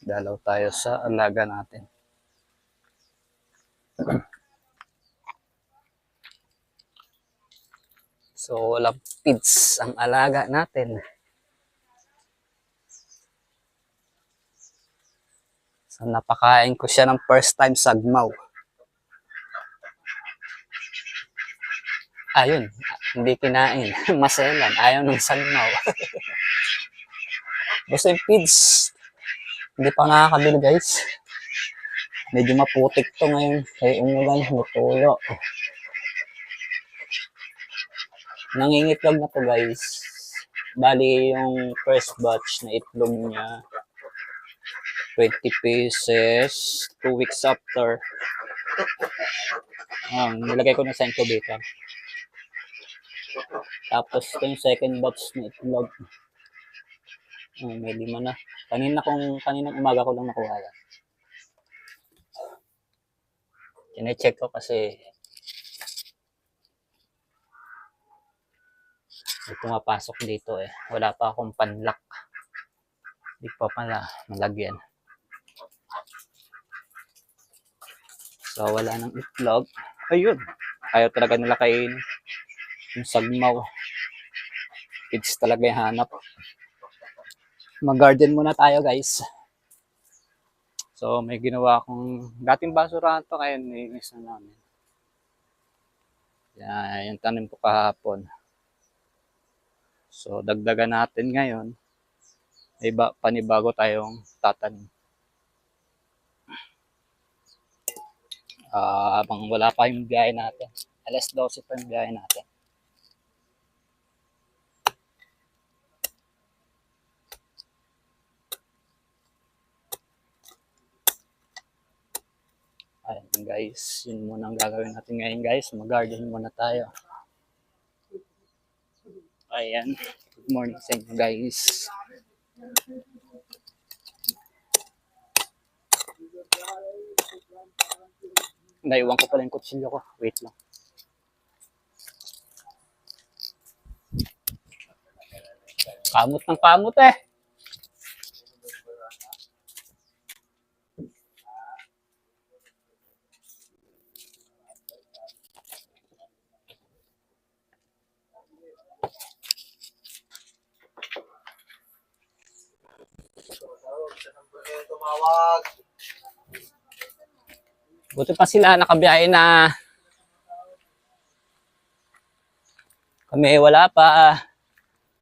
Dalaw tayo sa alaga natin. So, walang feeds ang alaga natin. So, napakain ko siya ng first time sagmaw. Ayun, hindi kinain. Maselan, ayaw ng sagmaw. Basta yung feeds, hindi pa nakakabili guys. Medyo maputik to ngayon. Kaya umulan, natulo. Nangingitlog na to guys. Bali yung first batch na itlog niya 20 pieces 2 weeks after. Nilagay ko na sa incubator. Tapos ito yung second batch na itlog. May 5 na. Kaninang umaga ko lang nakuha yan. Kine-check ko kasi may pumapasok dito eh. Wala pa akong panlock. Hindi pa pala malagyan. So wala nang itlog. Ayun. Ayaw talaga nila kain yung sagmaw. Kids talaga yung hanap. Mag-garden muna tayo guys. So may ginawa akong dating basurahan to ngayon nilinis na namin. Yan, yung tanim ko kahapon. So dagdagan natin ngayon. Panibago tayong tatanim. Habang wala pa yung biyahe natin. Alas 12 pa yung biyahe natin. Ayan guys, yun muna ang gagawin natin ngayon guys. Mag-garden muna tayo. Ayan, good morning sa inyo guys. Naiwan ko pala yung kutsilyo ko. Wait lang. Kamot ng kamot eh. Buti pa sila nakabiyahe na. Kami wala pa.